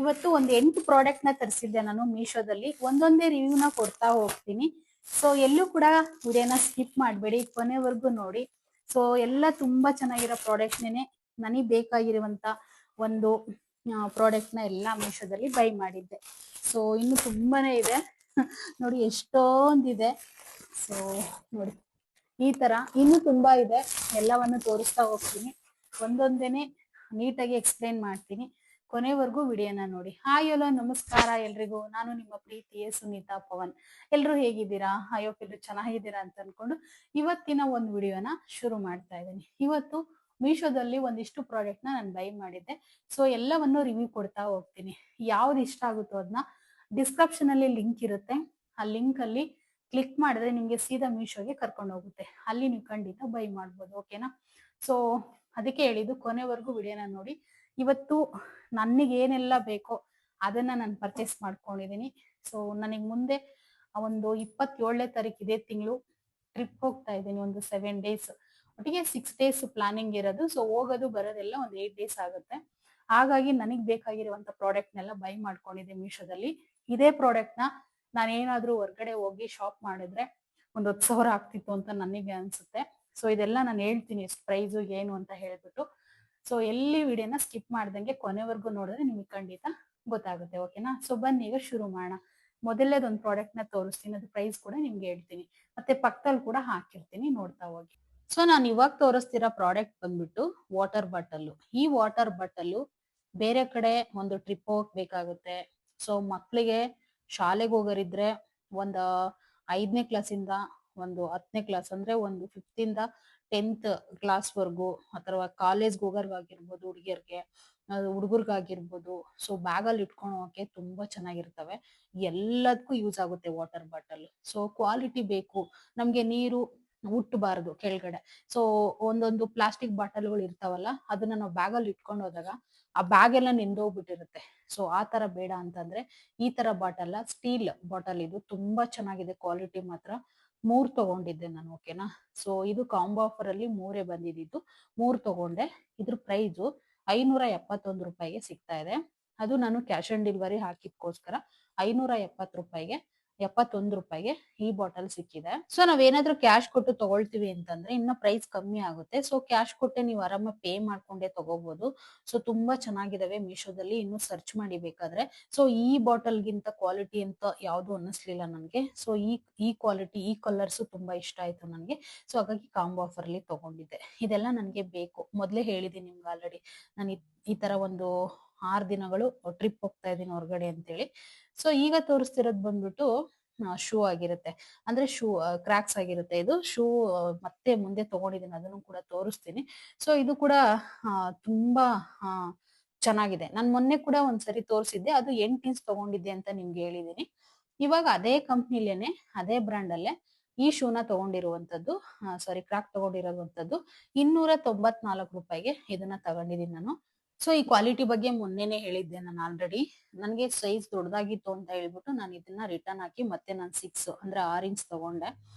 ಇವತ್ತು ಒಂದು 8 ಪ್ರಾಡಕ್ಟ್ ನ ತರಿಸಿದ್ದೆ ನಾನು ಮೀಶೋದಲ್ಲಿ. ಒಂದೊಂದೇ ರಿವ್ಯೂನ ಕೊಡ್ತಾ ಹೋಗ್ತೀನಿ. ಸೊ ಎಲ್ಲೂ ಕೂಡ ವಿಡಿಯೋನ ಸ್ಕಿಪ್ ಮಾಡಬೇಡಿ, ಕೊನೆವರೆಗೂ ನೋಡಿ. ಸೊ ಎಲ್ಲ ತುಂಬಾ ಚೆನ್ನಾಗಿರೋ ಪ್ರಾಡಕ್ಟ್ನೇ, ನನಗೆ ಬೇಕಾಗಿರುವಂತ ಒಂದು ಪ್ರಾಡಕ್ಟ್ ನ ಎಲ್ಲ ಮೀಶೋದಲ್ಲಿ ಬೈ ಮಾಡಿದ್ದೆ. ಸೊ ಇನ್ನು ತುಂಬಾನೇ ಇದೆ ನೋಡಿ, ಎಷ್ಟೊಂದಿದೆ. ಸೊ ನೋಡಿ, ಈ ತರ ಇನ್ನು ತುಂಬಾ ಇದೆ. ಎಲ್ಲವನ್ನು ತೋರಿಸ್ತಾ ಹೋಗ್ತೀನಿ, ಒಂದೊಂದೇನೆ ನೀಟಾಗಿ ಎಕ್ಸ್ಪ್ಲೈನ್ ಮಾಡ್ತೀನಿ. ಕೊನೆವರೆಗೂ ವಿಡಿಯೋನ ನೋಡಿ. ಹಾಯ್ ಹಲೋ ನಮಸ್ಕಾರ ಎಲ್ರಿಗೂ, ನಾನು ನಿಮ್ಮ ಪ್ರೀತಿಯ ಸುನೀತಾ ಪವನ್. ಎಲ್ರು ಹೇಗಿದ್ದೀರಾ? ಅಯ್ಯೋಕ್ ಎಲ್ರು ಚೆನ್ನಾಗಿದ್ದೀರಾ ಅಂತ ಅನ್ಕೊಂಡು ಇವತ್ತಿನ ಒಂದು ವಿಡಿಯೋನ ಶುರು ಮಾಡ್ತಾ ಇದ್ದೀನಿ. ಇವತ್ತು ಮೀಶೋದಲ್ಲಿ ಒಂದಿಷ್ಟು ಪ್ರಾಡಕ್ಟ್ ನ ನಾನು ಬೈ ಮಾಡಿದ್ದೆ. ಸೊ ಎಲ್ಲವನ್ನು ರಿವ್ಯೂ ಕೊಡ್ತಾ ಹೋಗ್ತೀನಿ. ಯಾವ್ದು ಇಷ್ಟ ಆಗುತ್ತೋ ಅದನ್ನ ಡಿಸ್ಕ್ರಿಪ್ಷನ್ ಅಲ್ಲಿ ಲಿಂಕ್ ಇರುತ್ತೆ, ಆ ಲಿಂಕ್ ಅಲ್ಲಿ ಕ್ಲಿಕ್ ಮಾಡಿದ್ರೆ ನಿಮ್ಗೆ ಸೀದಾ ಮೀಶೋಗೆ ಕರ್ಕೊಂಡು ಹೋಗುತ್ತೆ. ಅಲ್ಲಿ ನೀವು ಖಂಡಿತ ಬೈ ಮಾಡ್ಬೋದು, ಓಕೆನಾ? ಸೊ ಅದಕ್ಕೆ ಹೇಳಿದ್ದು ಕೊನೆವರೆಗೂ ವಿಡಿಯೋನ ನೋಡಿ. ಇವತ್ತು ನನಗೆ ಏನೆಲ್ಲ ಬೇಕೋ ಅದನ್ನ ನಾನು ಪರ್ಚೇಸ್ ಮಾಡ್ಕೊಂಡಿದ್ದೀನಿ. ಸೊ ನನಗೆ ಮುಂದೆ ಒಂದು 27ನೇ ತಾರೀಕು ಇದೇ ತಿಂಗಳು ಟ್ರಿಪ್ ಹೋಗ್ತಾ ಇದ್ದೀನಿ, ಒಂದು 7 ಡೇಸ್, ಒಟ್ಟಿಗೆ 6 ಡೇಸ್ ಪ್ಲಾನಿಂಗ್ ಇರೋದು. ಸೊ ಹೋಗೋದು ಬರೋದೆಲ್ಲ ಒಂದು 8 ಡೇಸ್ ಆಗುತ್ತೆ. ಹಾಗಾಗಿ ನನಗೆ ಬೇಕಾಗಿರುವಂತ ಪ್ರಾಡಕ್ಟ್ನೆಲ್ಲ ಬೈ ಮಾಡ್ಕೊಂಡಿದ್ದೆ ಮೀಶೋದಲ್ಲಿ. ಇದೇ ಪ್ರಾಡಕ್ಟ್ನ ನಾನೇನಾದ್ರೂ ಹೊರ್ಗಡೆ ಹೋಗಿ ಶಾಪ್ ಮಾಡಿದ್ರೆ ಒಂದು 10,000 ಆಗ್ತಿತ್ತು ಅಂತ ನನಗೆ ಅನ್ಸುತ್ತೆ. ಸೊ ಇದೆಲ್ಲ ನಾನು ಹೇಳ್ತೀನಿ, ಎಷ್ಟು ಪ್ರೈಸು ಏನು ಅಂತ ಹೇಳ್ಬಿಟ್ಟು. ಸೊ ಎಲ್ಲಿ ವಿಡಿಯೋನ ಸ್ಕಿಪ್ ಮಾಡ್ದಂಗೆ ಕೊನೆವರೆಗೂ ನೋಡಿದ್ರೆ ನಿಮಗೆ ಖಂಡಿತ ಗೊತ್ತಾಗುತ್ತೆ, ಓಕೆನಾ? ಸೊ ಬನ್ನಿ ಈಗ ಶುರು ಮಾಡೋಣ. ಮೊದಲನೇದೊಂದು ಪ್ರಾಡಕ್ಟ್ ನ ತೋರಿಸ್ತೀನಿ, ಅದು ಪ್ರೈಸ್ ಕೂಡ ನಿಮ್ಗೆ ಹೇಳ್ತೀನಿ, ಮತ್ತೆ ಪಕ್ಕದಲ್ಲಿ ಕೂಡ ಹಾಕಿರ್ತೀನಿ, ನೋಡ್ತಾ ಹೋಗಿ. ಸೊ ನಾನು ಇವಾಗ ತೋರಿಸ್ತಿರೋ ಪ್ರಾಡಕ್ಟ್ ಬಂದ್ಬಿಟ್ಟು ವಾಟರ್ ಬಾಟಲ್. ಈ ವಾಟರ್ ಬಾಟಲ್ ಬೇರೆ ಕಡೆ ಒಂದು ಟ್ರಿಪ್ ಹೋಗ್ಬೇಕಾಗುತ್ತೆ. ಸೊ ಮಕ್ಳಿಗೆ ಶಾಲೆಗೆ ಹೋಗೋರಿದ್ರೆ ಒಂದು 5ನೇ ಕ್ಲಾಸಿಂದ ಒಂದು 10ನೇ ಕ್ಲಾಸ್, ಅಂದ್ರೆ ಒಂದು 5th ಇಂದ 10th ಕ್ಲಾಸ್ ವರ್ಗು, ಅಥವಾ ಕಾಲೇಜ್ಗೆ ಹೋಗೋರ್ಗಾಗಿರ್ಬೋದು, ಹುಡುಗಿಯರ್ಗೆ ಹುಡುಗರ್ಗಾಗಿರ್ಬೋದು. ಸೊ ಬ್ಯಾಗಲ್ಲಿ ಇಟ್ಕೊಂಡು ಹೋಗಕ್ಕೆ ತುಂಬಾ ಚೆನ್ನಾಗಿರ್ತವೆ, ಎಲ್ಲದಕ್ಕೂ ಯೂಸ್ ಆಗುತ್ತೆ ವಾಟರ್ ಬಾಟಲ್. ಸೊ ಕ್ವಾಲಿಟಿ ಬೇಕು ನಮ್ಗೆ, ನೀರು ಹುಟ್ಟಬಾರ್ದು ಕೆಳಗಡೆ. ಸೊ ಒಂದೊಂದು ಪ್ಲಾಸ್ಟಿಕ್ ಬಾಟಲ್ಗಳು ಇರ್ತಾವಲ್ಲ, ಅದನ್ನ ನಾವು ಬ್ಯಾಗಲ್ಲಿ ಇಟ್ಕೊಂಡು ಹೋದಾಗ ಆ ಬ್ಯಾಗ್ ಎಲ್ಲ ನೆಂದೋಗ್ಬಿಟ್ಟಿರುತ್ತೆ. ಸೊ ಆ ತರ ಬೇಡ ಅಂತಂದ್ರೆ ಈ ತರ ಬಾಟಲ್, ಸ್ಟೀಲ್ ಬಾಟಲ್, ಇದು ತುಂಬಾ ಚೆನ್ನಾಗಿದೆ, ಕ್ವಾಲಿಟಿ ಮಾತ್ರ. 3 ತಗೊಂಡಿದ್ದೆ ನಾನು, ಓಕೆನಾ? ಸೊ ಇದು ಕಾಂಬೋ ಆಫರ್ ಅಲ್ಲಿ 3 ಬಂದಿದ್ದು, 3 ತಗೊಂಡೆ. ಇದ್ರ ಪ್ರೈಸು 571 ರೂಪಾಯಿಗೆ ಸಿಗ್ತಾ ಇದೆ. ಅದು ನಾನು ಕ್ಯಾಶ್ ಆನ್ ಡೆಲಿವರಿ ಹಾಕಿದ್ಕೋಸ್ಕರ 570 ರೂಪಾಯಿಗೆ, 71 ರೂಪಾಯಿಗೆ ಈ ಬಾಟಲ್ ಸಿಕ್ಕಿದೆ. ಸೊ ನಾವೇನಾದ್ರೂ ಕ್ಯಾಶ್ ಕೊಟ್ಟು ತಗೊಳ್ತೀವಿ ಅಂತಂದ್ರೆ ಇನ್ನ ಪ್ರೈಸ್ ಕಮ್ಮಿ ಆಗುತ್ತೆ. ಸೊ ಕ್ಯಾಶ್ ಕೊಟ್ಟೆ ನೀವು ಆರಾಮ ಪೇ ಮಾಡ್ಕೊಂಡೆ ತಗೋಬಹುದು. ಸೊ ತುಂಬಾ ಚೆನ್ನಾಗಿದಾವೆ ಮೀಶೋದಲ್ಲಿ, ಇನ್ನು ಸರ್ಚ್ ಮಾಡಿ ಬೇಕಾದ್ರೆ. ಸೊ ಈ ಬಾಟಲ್ ಗಿಂತ ಕ್ವಾಲಿಟಿ ಅಂತ ಯಾವ್ದು ಅನ್ನಿಸ್ಲಿಲ್ಲ ನನ್ಗೆ. ಸೊ ಈ ಕ್ವಾಲಿಟಿ, ಈ ಕಲರ್ಸ್ ತುಂಬಾ ಇಷ್ಟ ಆಯ್ತು ನನ್ಗೆ. ಸೊ ಹಾಗಾಗಿ ಕಾಂಬೋ ಆಫರ್ ಅಲ್ಲಿ ತಗೊಂಡಿದ್ದೆ. ಇದೆಲ್ಲ ನನ್ಗೆ ಬೇಕು, ಮೊದ್ಲೇ ಹೇಳಿದೀನಿ ನಿಮ್ಗೆ ಆಲ್ರೆಡಿ. ನಾನು ಈ ತರ ಒಂದು 6 ದಿನಗಳು ಟ್ರಿಪ್ ಹೋಗ್ತಾ ಇದ್ದೀನಿ ಹೊರಗಡೆ ಅಂತೇಳಿ. ಸೊ ಈಗ ತೋರಿಸ್ತಿರೋದು ಬಂದ್ಬಿಟ್ಟು ಶೂ ಆಗಿರುತ್ತೆ, ಅಂದ್ರೆ ಶೂ ಕ್ರಾಕ್ಸ್ ಆಗಿರುತ್ತೆ. ಇದು ಶೂ ಮತ್ತೆ ಮುಂದೆ ತಗೊಂಡಿದ್ದೀನಿ, ಅದನ್ನು ಕೂಡ ತೋರಿಸ್ತೀನಿ. ಸೊ ಇದು ಕೂಡ ತುಂಬಾ ಚೆನ್ನಾಗಿದೆ. ನಾನು ಮೊನ್ನೆ ಕೂಡ ಒಂದ್ಸರಿ ತೋರಿಸಿದ್ದೆ, ಅದು 8 ಇಂಚ್ ತಗೊಂಡಿದ್ದೆ ಅಂತ ನಿಮ್ಗೆ ಹೇಳಿದೀನಿ. ಇವಾಗ ಅದೇ ಕಂಪ್ನಿಲೇನೆ, ಅದೇ ಬ್ರ್ಯಾಂಡ್ ಅಲ್ಲೇ ಈ ಶೂನ ತಗೊಂಡಿರುವಂತದ್ದು, ಸಾರಿ ಕ್ರಾಕ್ ತಗೊಂಡಿರುವಂತದ್ದು 294 ರೂಪಾಯಿಗೆ ಇದನ್ನ ತಗೊಂಡಿದ್ದೀನಿ ನಾನು. ಸೊ ಈ ಕ್ವಾಲಿಟಿ ಬಗ್ಗೆ ಮೊನ್ನೆನೆ ಹೇಳಿದ್ದೆ ನಾನು ಆಲ್ರೆಡಿ. ನನಗೆ ಸೈಜ್ ದೊಡ್ಡದಾಗಿತ್ತು ಅಂತ ಹೇಳ್ಬಿಟ್ಟು ನಾನು ಇದನ್ನ ರಿಟರ್ನ್ ಹಾಕಿ ಮತ್ತೆ ನಾನು 6 ಅಂದ್ರೆ 6 ಇಂಚ್ ತಗೊಂಡೆ.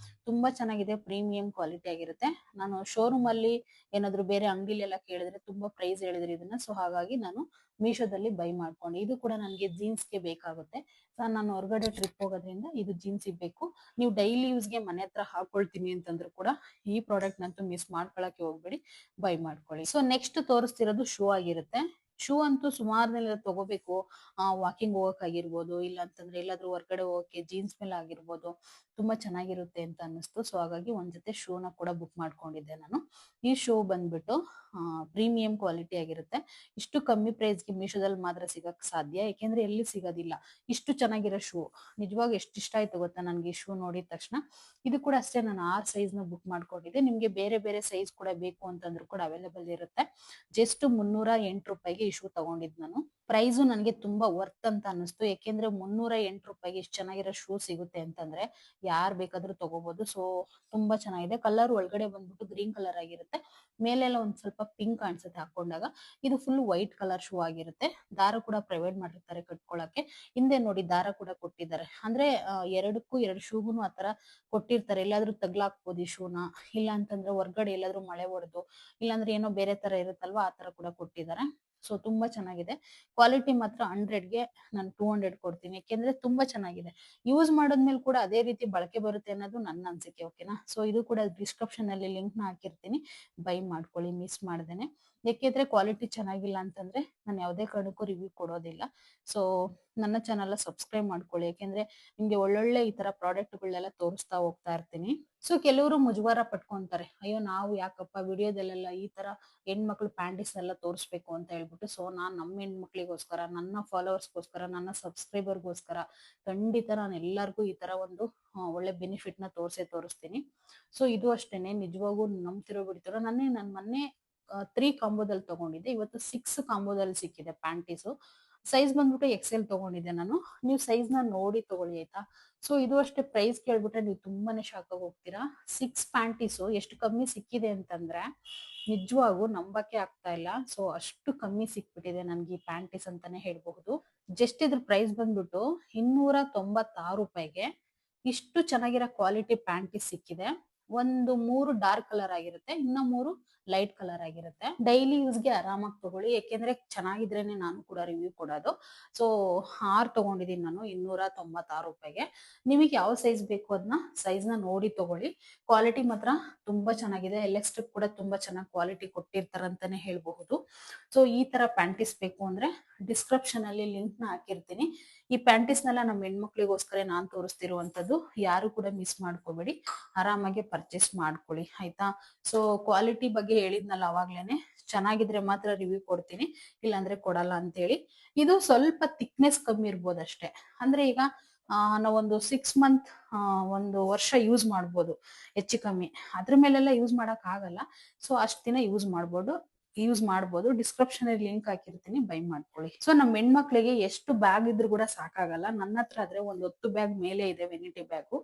ತುಂಬಾ ಚೆನ್ನಾಗಿದೆ, ಪ್ರೀಮಿಯಂ ಕ್ವಾಲಿಟಿ ಆಗಿರುತ್ತೆ. ನಾನು ಶೋರೂಮ್ ಅಲ್ಲಿ ಏನಾದ್ರು ಬೇರೆ ಅಂಗಡಿಲಿ ಎಲ್ಲ ಕೇಳಿದ್ರೆ ತುಂಬಾ ಪ್ರೈಸ್ ಹೇಳಿದ್ರು ಇದನ್ನ. ಸೊ ಹಾಗಾಗಿ ನಾನು ಮೀಶೋದಲ್ಲಿ ಬೈ ಮಾಡ್ಕೊಂಡೆ. ಇದು ಕೂಡ ನನಗೆ ಜೀನ್ಸ್ಗೆ ಬೇಕಾಗುತ್ತೆ. ನಾನು ಹೊರಗಡೆ ಟ್ರಿಪ್ ಹೋಗೋದ್ರಿಂದ ಇದು ಜೀನ್ಸ್ ಬೇಕು. ನೀವು ಡೈಲಿ ಯೂಸ್ಗೆ ಮನೆ ಹತ್ರ ಹಾಕೊಳ್ತೀನಿ ಅಂತಂದ್ರು ಕೂಡ ಈ ಪ್ರಾಡಕ್ಟ್ ನಂತೂ ಮಿಸ್ ಮಾಡ್ಕೊಳಕ್ಕೆ ಹೋಗ್ಬೇಡಿ, ಬೈ ಮಾಡ್ಕೊಳ್ಳಿ. ಸೊ ನೆಕ್ಸ್ಟ್ ತೋರಿಸ್ತಿರೋದು ಶೂ ಆಗಿರುತ್ತೆ. ಶೂ ಅಂತೂ ಸುಮಾರು ತಗೋಬೇಕು, ವಾಕಿಂಗ್ ಹೋಗಕ್ಕಾಗಿರ್ಬೋದು, ಇಲ್ಲ ಅಂತಂದ್ರೆ ಎಲ್ಲಾದ್ರೂ ಹೊರಗಡೆ ಹೋಗಕ್ಕೆ ಜೀನ್ಸ್ ಮೇಲೆ ಆಗಿರ್ಬೋದು, ತುಂಬಾ ಚೆನ್ನಾಗಿರುತ್ತೆ ಅಂತ ಅನ್ನಿಸ್ತು. ಸೊ ಹಾಗಾಗಿ ಒಂದ್ ಜೊತೆ ಶೂನ ಕೂಡ ಬುಕ್ ಮಾಡ್ಕೊಂಡಿದ್ದೆ ನಾನು. ಈ ಶೂ ಬಂದ್ಬಿಟ್ಟು ಪ್ರೀಮಿಯಂ ಕ್ವಾಲಿಟಿ ಆಗಿರುತ್ತೆ. ಇಷ್ಟು ಕಮ್ಮಿ ಪ್ರೈಸ್ಗೆ ಮೀಶೋದಲ್ಲಿ ಮಾತ್ರ ಸಿಗಕ್ ಸಾಧ್ಯ, ಯಾಕೆಂದ್ರೆ ಎಲ್ಲಿ ಸಿಗೋದಿಲ್ಲ ಇಷ್ಟು ಚೆನ್ನಾಗಿರೋ ಶೂ. ನಿಜವಾಗ ಎಷ್ಟು ಇಷ್ಟ ಆಯ್ತು ಗೊತ್ತಾ ನನ್ಗೆ ಈ ಶೂ ನೋಡಿದ ತಕ್ಷಣ. ಇದು ಕೂಡ ಅಷ್ಟೇ, ನಾನು 6 ಸೈಜ್ ನ ಬುಕ್ ಮಾಡ್ಕೊಂಡಿದ್ದೆ. ನಿಮ್ಗೆ ಬೇರೆ ಬೇರೆ ಸೈಜ್ ಕೂಡ ಬೇಕು ಅಂತಂದ್ರೂ ಕೂಡ ಅವೈಲೇಬಲ್ ಇರುತ್ತೆ. ಜಸ್ಟ್ 308 ರೂಪಾಯಿಗೆ ಈ ಶೂ ತಗೊಂಡಿದ್ ನಾನು. ಪ್ರೈಸು ನನಗೆ ತುಂಬಾ ವರ್ತ್ ಅಂತ ಅನಿಸ್ತು, ಯಾಕೆಂದ್ರೆ 308 ರೂಪಾಯಿಗೆ ಇಷ್ಟು ಚೆನ್ನಾಗಿರೋ ಶೂ ಸಿಗುತ್ತೆ ಅಂತಂದ್ರೆ ಯಾರ್ ಬೇಕಾದ್ರೂ ತಗೋಬಹುದು. ಸೊ ತುಂಬಾ ಚೆನ್ನಾಗಿದೆ. ಕಲರ್ ಒಳಗಡೆ ಬಂದ್ಬಿಟ್ಟು ಗ್ರೀನ್ ಕಲರ್ ಆಗಿರುತ್ತೆ, ಮೇಲೆಲ್ಲ ಒಂದ್ ಸ್ವಲ್ಪ ಪಿಂಕ್ ಕಾಣಿಸುತ್ತೆ ಹಾಕೊಂಡಾಗ. ಇದು ಫುಲ್ ವೈಟ್ ಕಲರ್ ಶೂ ಆಗಿರುತ್ತೆ. ದಾರ ಕೂಡ ಪ್ರೊವೈಡ್ ಮಾಡಿರ್ತಾರೆ ಕಟ್ಕೊಳಕ್ಕೆ. ಹಿಂದೆ ನೋಡಿ ದಾರ ಕೂಡ ಕೊಟ್ಟಿದ್ದಾರೆ, ಅಂದ್ರೆ ಎರಡಕ್ಕೂ 2 ಶೂಗುನು ಆತರ ಕೊಟ್ಟಿರ್ತಾರೆ. ಎಲ್ಲಾದ್ರೂ ತಗ್ಲಾಕ್ಬೋದು ಈ ಶೂನ, ಇಲ್ಲ ಅಂತಂದ್ರೆ ಹೊರ್ಗಡೆ ಎಲ್ಲಾದ್ರೂ ಮಳೆ ಹೊಡೆದು, ಇಲ್ಲಾಂದ್ರೆ ಏನೋ ಬೇರೆ ತರ ಇರುತ್ತಲ್ವಾ, ಆ ತರ ಕೂಡ ಕೊಟ್ಟಿದ್ದಾರೆ. ಸೊ ತುಂಬಾ ಚೆನ್ನಾಗಿದೆ. ಕ್ವಾಲಿಟಿ ಮಾತ್ರ 100ಗೆ ನಾನು 200 ಕೊಡ್ತೀನಿ, ಯಾಕೆಂದ್ರೆ ತುಂಬಾ ಚೆನ್ನಾಗಿದೆ. ಯೂಸ್ ಮಾಡಿದ್ಮೇಲೆ ಕೂಡ ಅದೇ ರೀತಿ ಬಳಕೆ ಬರುತ್ತೆ ಅನ್ನೋದು ನನ್ನ ಅನ್ಸಿಕೆ. ಓಕೆನಾ? ಸೊ ಇದು ಕೂಡ ಡಿಸ್ಕ್ರಿಪ್ಷನ್ ಅಲ್ಲಿ ಲಿಂಕ್ ನ ಹಾಕಿರ್ತೀನಿ, ಬೈ ಮಾಡ್ಕೊಳ್ಳಿ ಮಿಸ್ ಮಾಡ್ದೇನೆ. ಯಾಕೆಂದ್ರೆ ಕ್ವಾಲಿಟಿ ಚೆನ್ನಾಗಿಲ್ಲ ಅಂತಂದ್ರೆ ನಾನು ಯಾವುದೇ ಕಾರಣಕ್ಕೂ ರಿವ್ಯೂ ಕೊಡೋದಿಲ್ಲ. ಸೊ ನನ್ನ ಚಾನಲ್ ಸಬ್ಸ್ಕ್ರೈಬ್ ಮಾಡ್ಕೊಳ್ಳಿ, ಯಾಕೆಂದ್ರೆ ನಿಮ್ಗೆ ಒಳ್ಳೊಳ್ಳೆ ಈ ತರ ಪ್ರಾಡಕ್ಟ್ ಗಳನ್ನೆಲ್ಲ ತೋರಿಸ್ತಾ ಹೋಗ್ತಾ ಇರ್ತೀನಿ. ಸೊ ಕೆಲವರು ಮುಜುಗರ ಪಟ್ಕೊಂತಾರೆ, ಅಯ್ಯೋ ನಾವು ಯಾಕಪ್ಪ ವಿಡಿಯೋದಲ್ಲೆಲ್ಲ ಈ ತರ ಹೆಣ್ಮಕ್ಳು ಪ್ಯಾಂಟೀಸ್ ಎಲ್ಲ ತೋರಿಸ್ಬೇಕು ಅಂತ ಹೇಳ್ಬಿಟ್ಟು. ಸೊ ನಾನ್ ನಮ್ಮ ಹೆಣ್ಮಕ್ಳಿಗೋಸ್ಕರ, ನನ್ನ ಫಾಲೋವರ್ಸ್ಗೋಸ್ಕರ, ನನ್ನ ಸಬ್ಸ್ಕ್ರೈಬರ್ಗೋಸ್ಕರ ಖಂಡಿತ ನಾನು ಎಲ್ಲರಿಗೂ ಈ ತರ ಒಂದು ಒಳ್ಳೆ ಬೆನಿಫಿಟ್ ನ ತೋರಿಸ್ತೀನಿ. ಸೊ ಇದು ಅಷ್ಟೇನೆ, ನಿಜವಾಗೂ ನಂಬ್ತಿರೋ ಬಿಡ್ತಿರೋ. ನನ್ ಮೊನ್ನೆ 3 ಕಾಂಬೋದಲ್ಲಿ ತಗೊಂಡಿದ್ದೆ, ಇವತ್ತು 6 ಕಾಂಬೋದಲ್ಲಿ ಸಿಕ್ಕಿದೆ ಪ್ಯಾಂಟೀಸು. ಸೈಜ್ ಬಂದ್ಬಿಟ್ಟು ಎಕ್ಸೆಲ್ ತಗೊಂಡಿದ್ದೆ ನಾನು. ನೀವು ಸೈಜ್ ನ ನೋಡಿ ತಗೊಳ್ಳಿ ಆಯ್ತಾ. ಸೊ ಇದು ಅಷ್ಟೇ, ಪ್ರೈಸ್ ಕೇಳ್ಬಿಟ್ರೆ ನೀವು ತುಂಬಾನೇ ಶಾಕ್ ಆಗಿ ಹೋಗ್ತೀರಾ. 6 ಪ್ಯಾಂಟೀಸು ಎಷ್ಟು ಕಮ್ಮಿ ಸಿಕ್ಕಿದೆ ಅಂತಂದ್ರೆ ನಿಜವಾಗೂ ನಂಬಕ್ಕೆ ಆಗ್ತಾ ಇಲ್ಲ. ಸೊ ಅಷ್ಟು ಕಮ್ಮಿ ಸಿಕ್ಬಿಟ್ಟಿದೆ ನನ್ಗೆ ಈ ಪ್ಯಾಂಟೀಸ್ ಅಂತಾನೆ ಹೇಳ್ಬಹುದು. ಜಸ್ಟ್ ಇದ್ರ ಪ್ರೈಸ್ ಬಂದ್ಬಿಟ್ಟು 296 ರೂಪಾಯಿಗೆ ಇಷ್ಟು ಚೆನ್ನಾಗಿರೋ ಕ್ವಾಲಿಟಿ ಪ್ಯಾಂಟೀಸ್ ಸಿಕ್ಕಿದೆ. ಒಂದು 3 ಡಾರ್ಕ್ ಕಲರ್ ಆಗಿರುತ್ತೆ, ಇನ್ನ 3 ಲೈಟ್ ಕಲರ್ ಆಗಿರುತ್ತೆ. ಡೈಲಿ ಯೂಸ್ಗೆ ಆರಾಮಾಗಿ ತಗೊಳ್ಳಿ, ಯಾಕೆಂದ್ರೆ ಚೆನ್ನಾಗಿದ್ರೇನೆ ನಾನು ಕೂಡ ರಿವ್ಯೂ ಕೊಡೋದು. ಸೊ 6 ತಗೊಂಡಿದೀನಿ ನಾನು 296 ರೂಪಾಯಿಗೆ. ನಿಮಗೆ ಯಾವ ಸೈಜ್ ಬೇಕು ಅದನ್ನ ಸೈಜ್ ನ ನೋಡಿ ತಗೊಳ್ಳಿ. ಕ್ವಾಲಿಟಿ ಮಾತ್ರ ತುಂಬಾ ಚೆನ್ನಾಗಿದೆ. ಎಲೆಕ್ಟ್ರಿಕ್ ಕೂಡ ತುಂಬಾ ಚೆನ್ನಾಗಿ ಕ್ವಾಲಿಟಿ ಕೊಟ್ಟಿರ್ತಾರಂತಾನೆ ಹೇಳ್ಬಹುದು. ಸೊ ಈ ತರ ಪ್ಯಾಂಟೀಸ್ ಬೇಕು ಅಂದ್ರೆ ಡಿಸ್ಕ್ರಿಪ್ಷನ್ ಅಲ್ಲಿ ಲಿಂಕ್ ನ ಹಾಕಿರ್ತೀನಿ. ಈ ಪ್ಯಾಂಟೀಸ್ ನೆಲ್ಲ ನಮ್ಮ ಹೆಣ್ಮಕ್ಳಿಗೋಸ್ಕರ ನಾನ್ ತೋರಿಸ್ತಿರುವಂತದ್ದು, ಯಾರು ಕೂಡ ಮಿಸ್ ಮಾಡ್ಕೋಬೇಡಿ, ಆರಾಮಾಗಿ ಪರ್ಚೇಸ್ ಮಾಡ್ಕೊಳ್ಳಿ ಆಯ್ತಾ. ಸೊ ಕ್ವಾಲಿಟಿ ಬಗ್ಗೆ ಹೇಳಿದ್ನಲ್ಲ ಅವಾಗ್ಲೇನೆ, ಚೆನ್ನಾಗಿದ್ರೆ ಮಾತ್ರ ರಿವ್ಯೂ ಕೊಡ್ತೀನಿ, ಇಲ್ಲಾಂದ್ರೆ ಕೊಡಲ್ಲ ಅಂತ ಹೇಳಿ. ಇದು ಸ್ವಲ್ಪ ಥಿಕ್ನೆಸ್ ಕಮ್ಮಿ ಇರ್ಬೋದು ಅಷ್ಟೇ. ಅಂದ್ರೆ ಈಗ ನಾವೊಂದು 6 ಮಂತ್ 1 ವರ್ಷ ಯೂಸ್ ಮಾಡ್ಬೋದು ಹೆಚ್ಚು ಕಮ್ಮಿ, ಅದ್ರ ಮೇಲೆಲ್ಲ ಯೂಸ್ ಮಾಡಕ್ ಆಗಲ್ಲ. ಸೊ ಅಷ್ಟ್ ದಿನ ಯೂಸ್ ಮಾಡ್ಬೋದು. ಡಿಸ್ಕ್ರಿಪ್ಷನ್ ಅಲ್ಲಿ ಲಿಂಕ್ ಹಾಕಿರ್ತೀನಿ, ಬೈ ಮಾಡ್ಕೊಳ್ಳಿ. ಸೊ ನಮ್ಮ ಹೆಣ್ಮಕ್ಳಿಗೆ ಎಷ್ಟು ಬ್ಯಾಗ್ ಇದ್ರು ಕೂಡ ಸಾಕಾಗಲ್ಲ. ನನ್ನ ಹತ್ರ ಆದ್ರೆ ಒಂದು 10 ಬ್ಯಾಗ್ ಮೇಲೆ ಇದೆ, ವೆನಿಟಿ ಬ್ಯಾಗು.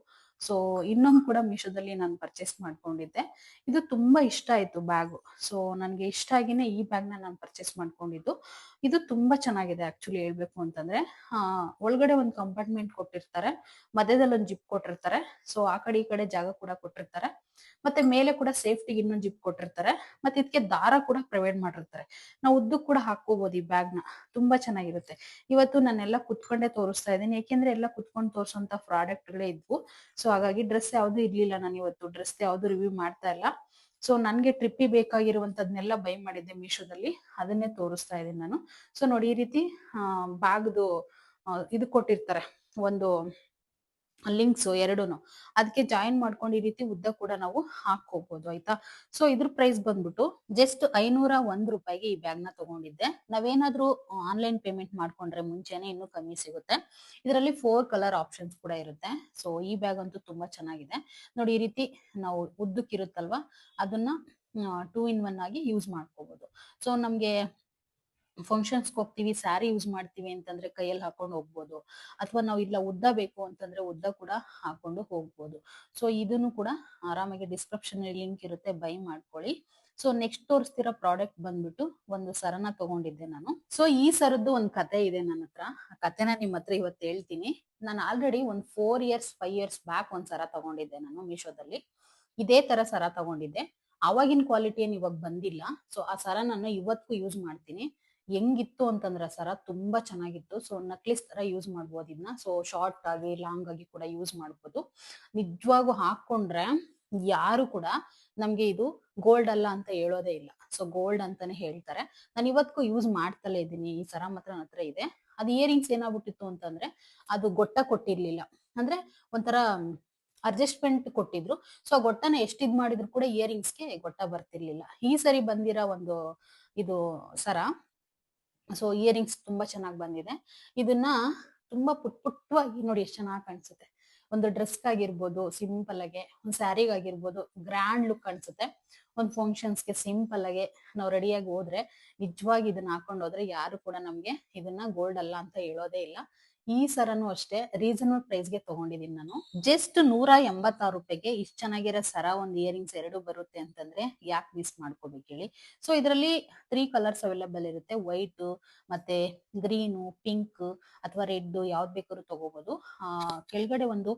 ಸೊ ಇನ್ನೊಂದು ಕೂಡ ಮೀಶೋದಲ್ಲಿ ನಾನು ಪರ್ಚೇಸ್ ಮಾಡ್ಕೊಂಡಿದ್ದೆ. ಇದು ತುಂಬಾ ಇಷ್ಟ ಆಯ್ತು ಬ್ಯಾಗು. ಸೊ ನನ್ಗೆ ಇಷ್ಟ ಆಗಿನೇ ಈ ಬ್ಯಾಗ್ ನಾನು ಪರ್ಚೇಸ್ ಮಾಡ್ಕೊಂಡಿದ್ದು. ಇದು ತುಂಬಾ ಚೆನ್ನಾಗಿದೆ ಆಕ್ಚುಲಿ ಹೇಳ್ಬೇಕು ಅಂತಂದ್ರೆ. ಒಳಗಡೆ ಒಂದು ಕಂಪಾರ್ಟ್ಮೆಂಟ್ ಕೊಟ್ಟಿರ್ತಾರೆ, ಮಧ್ಯದಲ್ಲಿ ಒಂದು ಜಿಪ್ ಕೊಟ್ಟಿರ್ತಾರೆ. ಸೊ ಆ ಕಡೆ ಈ ಕಡೆ ಜಾಗ ಕೂಡ ಕೊಟ್ಟಿರ್ತಾರೆ. ಮತ್ತೆ ಮೇಲೆ ಕೂಡ ಸೇಫ್ಟಿಗೆ ಇನ್ನೊಂದು ಜಿಪ್ ಕೊಟ್ಟಿರ್ತಾರೆ. ಮತ್ತೆ ಇದಕ್ಕೆ ದಾರ ಕೂಡ ಪ್ರೊವೈಡ್ ಮಾಡಿರ್ತಾರೆ. ನಾವು ಉದ್ದಕ್ಕೆ ಕೂಡ ಹಾಕೋಬಹುದು ಈ ಬ್ಯಾಗ್ ನ. ತುಂಬಾ ಚೆನ್ನಾಗಿರುತ್ತೆ. ಇವತ್ತು ನಾನೆಲ್ಲ ಕುತ್ಕೊಂಡೇ ತೋರಿಸ್ತಾ ಇದ್ದೀನಿ, ಯಾಕೆಂದ್ರೆ ಎಲ್ಲ ಕುತ್ಕೊಂಡು ತೋರಿಸುವಂತ ಪ್ರಾಡಕ್ಟ್ ಗಳೇ ಇದ್ವು. ಸೊ ಹಾಗಾಗಿ ಡ್ರೆಸ್ ಯಾವ್ದು ಇರ್ಲಿಲ್ಲ, ನಾನು ಇವತ್ತು ಡ್ರೆಸ್ ಯಾವ್ದು ರಿವ್ಯೂ ಮಾಡ್ತಾ ಇಲ್ಲ. ಸೊ ನನ್ಗೆ ಟ್ರಿಪ್ಪಿಗೆ ಬೇಕಾಗಿರುವಂತದ್ನೆಲ್ಲ ಬೈ ಮಾಡಿದ್ದೆ ಮೀಶೋದಲ್ಲಿ, ಅದನ್ನೇ ತೋರಿಸ್ತಾ ಇದ್ದೀನಿ ನಾನು. ಸೊ ನೋಡಿ, ಈ ರೀತಿ ಬ್ಯಾಗ್ದು ಇದು ಕೊಟ್ಟಿರ್ತಾರೆ, ಒಂದು ಲಿಂಕ್ಸ್ ಎರಡೂನು. ಅದಕ್ಕೆ ಜಾಯಿನ್ ಮಾಡ್ಕೊಂಡು ಈ ರೀತಿ ಉದ್ದ ಕೂಡ ನಾವು ಹಾಕೋಬಹುದು ಆಯ್ತಾ. ಸೊ ಇದ್ರ ಪ್ರೈಸ್ ಬಂದ್ಬಿಟ್ಟು ಜಸ್ಟ್ 501 ರೂಪಾಯಿಗೆ ಈ ಬ್ಯಾಗ್ ನ ತಗೊಂಡಿದ್ದೆ. ನಾವೇನಾದ್ರೂ ಆನ್ಲೈನ್ ಪೇಮೆಂಟ್ ಮಾಡ್ಕೊಂಡ್ರೆ ಮುಂಚೆನೆ ಇನ್ನೂ ಕಮ್ಮಿ ಸಿಗುತ್ತೆ. ಇದರಲ್ಲಿ 4 ಕಲರ್ ಆಪ್ಷನ್ಸ್ ಕೂಡ ಇರುತ್ತೆ. ಸೊ ಈ ಬ್ಯಾಗ್ ಅಂತೂ ತುಂಬಾ ಚೆನ್ನಾಗಿದೆ ನೋಡಿ. ಈ ರೀತಿ ನಾವು ಉದ್ದಕ್ಕಿರುತ್ತಲ್ವಾ, ಅದನ್ನ 2 in 1 ಆಗಿ ಯೂಸ್ ಮಾಡ್ಕೋಬಹುದು. ಸೊ ನಮ್ಗೆ ಫಂಕ್ಷನ್ಸ್ಗೆ ಹೋಗ್ತೀವಿ, ಸ್ಯಾರಿ ಯೂಸ್ ಮಾಡ್ತೀವಿ ಅಂತಂದ್ರೆ ಕೈಯಲ್ಲಿ ಹಾಕೊಂಡು ಹೋಗ್ಬೋದು, ಅಥವಾ ನಾವು ಇಲ್ಲ ಉದ್ದ ಬೇಕು ಅಂತಂದ್ರೆ ಉದ್ದ ಕೂಡ ಹಾಕೊಂಡು ಹೋಗ್ಬೋದು. ಸೊ ಇದನ್ನು ಕೂಡ ಆರಾಮಾಗಿ ಡಿಸ್ಕ್ರಿಪ್ಷನ್ ಲಿಂಕ್ ಇರುತ್ತೆ, ಬೈ ಮಾಡ್ಕೊಳ್ಳಿ. ಸೊ ನೆಕ್ಸ್ಟ್ ತೋರಿಸ್ತಿರೋ ಪ್ರಾಡಕ್ಟ್ ಬಂದ್ಬಿಟ್ಟು ಒಂದು ಸರನ ತಗೊಂಡಿದ್ದೆ ನಾನು. ಸೊ ಈ ಸರದ್ದು ಒಂದು ಕತೆ ಇದೆ ನನ್ನ ಹತ್ರ, ಆ ಕತೆನ ನಿಮ್ ಹತ್ರ ಇವತ್ತು ಹೇಳ್ತೀನಿ. ನಾನು ಆಲ್ರೆಡಿ ಒಂದು 4 ಇಯರ್ಸ್ 5 ಇಯರ್ಸ್ ಬ್ಯಾಕ್ ಒಂದ್ ಸರ ತಗೊಂಡಿದ್ದೆ ನಾನು ಮೀಶೋದಲ್ಲಿ. ಇದೇ ತರ ಸರ ತಗೊಂಡಿದ್ದೆ. ಅವಾಗಿನ ಕ್ವಾಲಿಟಿ ಏನ್ ಇವಾಗ ಬಂದಿಲ್ಲ. ಸೊ ಆ ಸರ ನಾನು ಇವತ್ತಿಗೂ ಯೂಸ್ ಮಾಡ್ತೀನಿ. ಹೆಂಗಿತ್ತು ಅಂತಂದ್ರೆ ಸರ ತುಂಬಾ ಚೆನ್ನಾಗಿತ್ತು. ಸೊ ನಕ್ಲಿಸ್ ತರ ಯೂಸ್ ಮಾಡ್ಬೋದು ಇದನ್ನ. ಸೊ ಶಾರ್ಟ್ ಆಗಿ ಲಾಂಗ್ ಆಗಿ ಕೂಡ ಯೂಸ್ ಮಾಡ್ಬೋದು. ನಿಜವಾಗೂ ಹಾಕೊಂಡ್ರೆ ಯಾರು ಕೂಡ ನಮ್ಗೆ ಇದು ಗೋಲ್ಡ್ ಅಲ್ಲ ಅಂತ ಹೇಳೋದೇ ಇಲ್ಲ. ಸೊ ಗೋಲ್ಡ್ ಅಂತಾನೆ ಹೇಳ್ತಾರೆ. ನಾನು ಇವತ್ತಿಗೂ ಯೂಸ್ ಮಾಡ್ತಲೇ ಇದ್ದೀನಿ. ಈ ಸರ ಮಾತ್ರ ನನ್ನ ಹತ್ರ ಇದೆ. ಅದು ಇಯರಿಂಗ್ಸ್ ಏನಾಗ್ಬಿಟ್ಟಿತ್ತು ಅಂತಂದ್ರೆ ಅದು ಗೊಟ್ಟ ಕೊಟ್ಟಿರ್ಲಿಲ್ಲ, ಅಂದ್ರೆ ಒಂಥರ ಅಡ್ಜಸ್ಟ್ಮೆಂಟ್ ಕೊಟ್ಟಿದ್ರು. ಸೊ ಗೊಟ್ಟನ ಎಷ್ಟ್ ಇದ್ ಮಾಡಿದ್ರು ಕೂಡ ಇಯರಿಂಗ್ಸ್ಗೆ ಗೊಟ್ಟ ಬರ್ತಿರ್ಲಿಲ್ಲ. ಈ ಸರಿ ಬಂದಿರೋ ಒಂದು ಇದು ಸರ, ಸೊ ಇಯರಿಂಗ್ಸ್ ತುಂಬಾ ಚೆನ್ನಾಗಿ ಬಂದಿದೆ. ಇದನ್ನ ತುಂಬಾ ಪುಟ್ವಾಗಿ ನೋಡಿ ಎಷ್ಟು ಚೆನ್ನಾಗಿ ಕಾಣಿಸುತ್ತೆ. ಒಂದು ಡ್ರೆಸ್ ಆಗಿರ್ಬೋದು, ಸಿಂಪಲ್ ಆಗಿ ಒಂದು ಸ್ಯಾರಿಗೆ ಆಗಿರ್ಬೋದು, ಗ್ರ್ಯಾಂಡ್ ಲುಕ್ ಕಾಣಿಸುತ್ತೆ. ಒಂದು ಫಂಕ್ಷನ್ಸ್ಗೆ ಸಿಂಪಲ್ ಆಗಿ ನಾವು ರೆಡಿಯಾಗಿ ಹೋದ್ರೆ, ನಿಜವಾಗಿ ಇದನ್ನ ಹಾಕೊಂಡು ಹೋದ್ರೆ ಯಾರು ಕೂಡ ನಮ್ಗೆ ಇದನ್ನ ಗೋಲ್ಡ್ ಅಲ್ಲ ಅಂತ ಹೇಳೋದೇ ಇಲ್ಲ. ಈ ಸರನು ಅಷ್ಟೇ ರೀಸನಬಲ್ ಪ್ರೈಸ್ ಗೆ ತಗೊಂಡಿದೀನಿ ನಾನು. ಜಸ್ಟ್ 186 ರೂಪಾಯಿಗೆ ಇಷ್ಟ ಚೆನ್ನಾಗಿರೋ ಸರ, ಒಂದ್ ಇಯರಿಂಗ್ಸ್ ಎರಡು ಬರುತ್ತೆ ಅಂತಂದ್ರೆ ಯಾಕೆ ಮಿಸ್ ಮಾಡ್ಕೋಬೇಕು ಹೇಳಿ. ಸೊ ಇದರಲ್ಲಿ 3 ಕಲರ್ಸ್ ಅವೈಲೇಬಲ್ ಇರುತ್ತೆ, ವೈಟ್ ಮತ್ತೆ ಗ್ರೀನು, ಪಿಂಕ್ ಅಥವಾ ರೆಡ್, ಯಾವ್ದು ಬೇಕಾದ್ರೂ ತಗೋಬಹುದು. ಕೆಳಗಡೆ ಒಂದು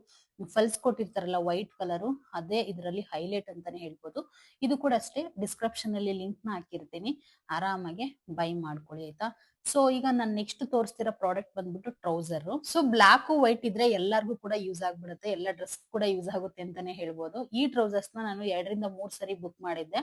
ಫಲ್ಸ್ ಕೊಟ್ಟಿರ್ತಾರಲ್ಲ ವೈಟ್ ಕಲರು, ಅದೇ ಇದರಲ್ಲಿ ಹೈಲೈಟ್ ಅಂತಾನೆ ಹೇಳ್ಬೋದು. ಇದು ಕೂಡ ಅಷ್ಟೇ, ಡಿಸ್ಕ್ರಿಪ್ಷನ್ ಅಲ್ಲಿ ಲಿಂಕ್ ನ ಹಾಕಿರ್ತೀನಿ, ಆರಾಮಾಗಿ ಬೈ ಮಾಡ್ಕೊಳ್ಳಿ ಆಯ್ತಾ. ಸೊ ಈಗ ನಾನು ನೆಕ್ಸ್ಟ್ ತೋರಿಸ್ತಿರೋ ಪ್ರಾಡಕ್ಟ್ ಬಂದ್ಬಿಟ್ಟು ಟ್ರೌಸರ್. ಸೊ ಬ್ಲಾಕ್ ವೈಟ್ ಇದ್ರೆ ಎಲ್ಲರಿಗೂ ಕೂಡ ಯೂಸ್ ಆಗ್ಬಿಡುತ್ತೆ, ಎಲ್ಲ ಡ್ರೆಸ್ ಕೂಡ ಯೂಸ್ ಆಗುತ್ತೆ ಅಂತಾನೆ ಹೇಳ್ಬೋದು. ಈ ಟ್ರೌಸರ್ಸ್ ನ ನಾನು 2 ರಿಂದ 3 ಸರಿ ಬುಕ್ ಮಾಡಿದ್ದೆ.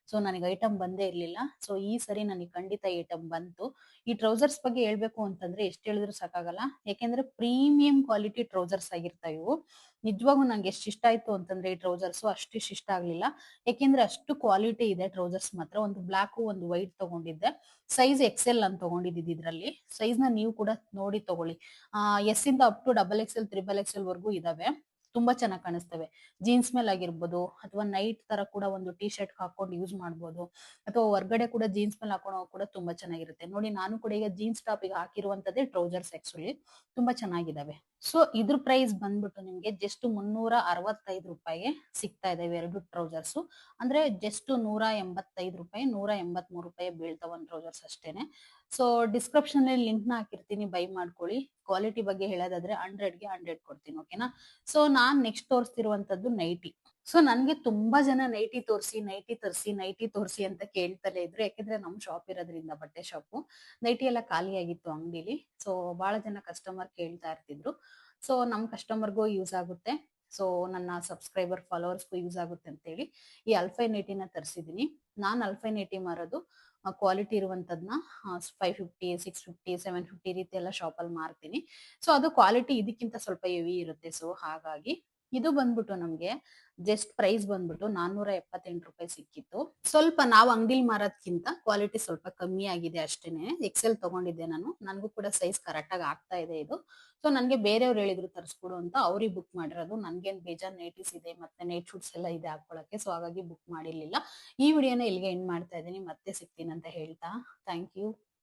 ಸೊ ನನಗೆ ಐಟಮ್ ಬಂದೇ ಇರ್ಲಿಲ್ಲ. ಸೊ ಈ ಸರಿ ನನಗೆ ಖಂಡಿತ ಐಟಮ್ ಬಂತು. ಈ ಟ್ರೌಸರ್ಸ್ ಬಗ್ಗೆ ಹೇಳ್ಬೇಕು ಅಂತಂದ್ರೆ ಎಷ್ಟು ಹೇಳಿದ್ರು ಸಾಕಾಗಲ್ಲ, ಯಾಕೆಂದ್ರೆ ಪ್ರೀಮಿಯಂ ಕ್ವಾಲಿಟಿ ಟ್ರೌಸರ್ಸ್ ಆಗಿರ್ತಾವೆ ಇವು. ನಿಜವಾಗೂ ನಂಗೆ ಎಷ್ಟು ಇಷ್ಟ ಆಯ್ತು ಅಂತಂದ್ರೆ ಈ ಟ್ರೌಸರ್ಸ್ ಅಷ್ಟಿಷ್ಟು ಇಷ್ಟ ಆಗ್ಲಿಲ್ಲ, ಯಾಕೆಂದ್ರೆ ಅಷ್ಟು ಕ್ವಾಲಿಟಿ ಇದೆ ಟ್ರೌಸರ್ಸ್ ಮಾತ್ರ. ಒಂದು ಬ್ಲಾಕ್ ಒಂದು ವೈಟ್ ತಗೊಂಡಿದ್ದೆ, ಸೈಜ್ ಎಕ್ಸೆಲ್ ಅಂತ ತಗೊಂಡಿದ್ದು. ಇದ್ರಲ್ಲಿ ಸೈಜ್ ನ ನೀವು ಕೂಡ ನೋಡಿ ತಗೊಳ್ಳಿ. ಎಸ್ ಇಂದ ಅಪ್ ಟು XXL, XXL ವರ್ಗೂ ಇದಾವೆ. ತುಂಬಾ ಚೆನ್ನಾಗಿ ಕಾಣಿಸ್ತವೆ. ಜೀನ್ಸ್ ಮೇಲೆ ಆಗಿರ್ಬೋದು, ಅಥವಾ ನೈಟ್ ತರ ಕೂಡ ಒಂದು ಟಿ ಶರ್ಟ್ ಹಾಕೊಂಡು ಯೂಸ್ ಮಾಡ್ಬೋದು, ಅಥವಾ ಹೊರ್ಗಡೆ ಕೂಡ ಜೀನ್ಸ್ ಮೇಲೆ ಹಾಕೊಂಡು ಕೂಡ ತುಂಬಾ ಚೆನ್ನಾಗಿರುತ್ತೆ. ನೋಡಿ ನಾನು ಕೂಡ ಈಗ ಜೀನ್ಸ್ ಟಾಪ್ ಗೆ ಹಾಕಿರುವಂತದ್ದೇ ಟ್ರೌಸರ್ಸ್, ಆಕ್ಚುಲಿ ತುಂಬಾ ಚೆನ್ನಾಗಿದಾವೆ. ಸೊ ಇದ್ರ ಪ್ರೈಸ್ ಬಂದ್ಬಿಟ್ಟು ನಿಮ್ಗೆ ಜಸ್ಟ್ 365 ರೂಪಾಯಿಗೆ ಸಿಗ್ತಾ ಇದಾವೆ ಎರಡು ಟ್ರೌಸರ್ಸ್. ಅಂದ್ರೆ ಜಸ್ಟ್ 185 ರೂಪಾಯಿ, 183 ರೂಪಾಯಿ ಬೀಳ್ತಾವ ಒಂದು ಟ್ರೌಸರ್ಸ್ ಅಷ್ಟೇನೆ. ಸೊ ಡಿಸ್ಕ್ರಿಪ್ಷನ್ ಅಲ್ಲಿ ಲಿಂಕ್ ನ ಹಾಕಿರ್ತೀನಿ, ಬೈ ಮಾಡ್ಕೊಳ್ಳಿ. ಕ್ವಾಲಿಟಿ ಬಗ್ಗೆ ಹೇಳೋದಾದ್ರೆ 100ಗೆ 100 ಕೊಡ್ತೀನಿ, ಓಕೆನಾ. ಸೊ ನಾನ್ ನೆಕ್ಸ್ಟ್ ತೋರಿಸ್ತಿರುವಂತದ್ದು ನೈಟಿ. ಸೊ ನನ್ಗೆ ತುಂಬಾ ಜನ ನೈಟಿ ತೋರಿಸಿ, ನೈಟಿ ತರಿಸಿ, ನೈಟಿ ತೋರಿಸಿ ಅಂತ ಕೇಳ್ತಲೇ ಇದ್ರು, ಯಾಕಂದ್ರೆ ನಮ್ ಶಾಪ್ ಇರೋದ್ರಿಂದ, ಬಟ್ಟೆ ಶಾಪು, ನೈಟಿ ಎಲ್ಲ ಖಾಲಿ ಆಗಿತ್ತು ಅಂಗಡಿಲಿ. ಸೊ ಬಹಳ ಜನ ಕಸ್ಟಮರ್ ಕೇಳ್ತಾ ಇರ್ತಿದ್ರು. ಸೊ ನಮ್ ಕಸ್ಟಮರ್ಗೂ ಯೂಸ್ ಆಗುತ್ತೆ, ಸೊ ನನ್ನ ಸಬ್ಸ್ಕ್ರೈಬರ್ ಫಾಲೋವರ್ಸ್ಗೂ ಯೂಸ್ ಆಗುತ್ತೆ ಅಂತ ಹೇಳಿ ಈ ಅಲ್ಫೈ ನೈಟಿನ ತರಿಸಿದೀನಿ. ನಾನ್ ಅಲ್ಫೈ ನೈಟಿ ಮಾರೋದು ಕ್ವಾಲಿಟಿ ಇರುವಂತದ್ನ 550, 650, 750 ರೀತಿ ಎಲ್ಲ ಶಾಪ್ ಅಲ್ಲಿ ಮಾರ್ತೀನಿ. ಸೊ ಅದು ಕ್ವಾಲಿಟಿ ಇದಕ್ಕಿಂತ ಸ್ವಲ್ಪ ಹೆವಿ ಇರುತ್ತೆ. ಸೊ ಹಾಗಾಗಿ ಇದು ಬಂದ್ಬಿಟ್ಟು ನಮ್ಗೆ ಜಸ್ಟ್ ಪ್ರೈಸ್ ಬಂದ್ಬಿಟ್ಟು 478 ರೂಪಾಯಿ ಸಿಕ್ಕಿತ್ತು. ಸ್ವಲ್ಪ ನಾವು ಅಂಗಡಿಲಿ ಮಾರೋದ್ಕಿಂತ ಕ್ವಾಲಿಟಿ ಸ್ವಲ್ಪ ಕಮ್ಮಿ ಆಗಿದೆ ಅಷ್ಟೇನೆ. ಎಕ್ಸೆಲ್ ತಗೊಂಡಿದ್ದೆ ನಾನು, ನನಗೂ ಕೂಡ ಸೈಜ್ ಕರೆಕ್ಟ್ ಆಗಿ ಆಗ್ತಾ ಇದೆ ಇದು. ಸೊ ನನ್ಗೆ ಬೇರೆಯವ್ರು ಹೇಳಿದ್ರು ತರಿಸ್ಕೊಡು ಅಂತ, ಅವ್ರಿಗೆ ಬುಕ್ ಮಾಡಿರೋದು. ನನ್ಗೇನ್ ಬೇಜಾನ್ ನೈಟೀಸ್ ಇದೆ, ಮತ್ತೆ ನೈಟ್ ಶೂಟ್ಸ್ ಎಲ್ಲ ಇದೆ ಹಾಕೊಳಕ್ಕೆ, ಸೊ ಹಾಗಾಗಿ ಬುಕ್ ಮಾಡಿರ್ಲಿಲ್ಲ. ಈ ವಿಡಿಯೋನ ಇಲ್ಲಿಗೆ ಎಂಡ್ ಮಾಡ್ತಾ ಇದ್ದೀನಿ, ಮತ್ತೆ ಸಿಗ್ತೀನಿ ಅಂತ ಹೇಳ್ತಾ ಥ್ಯಾಂಕ್ ಯು.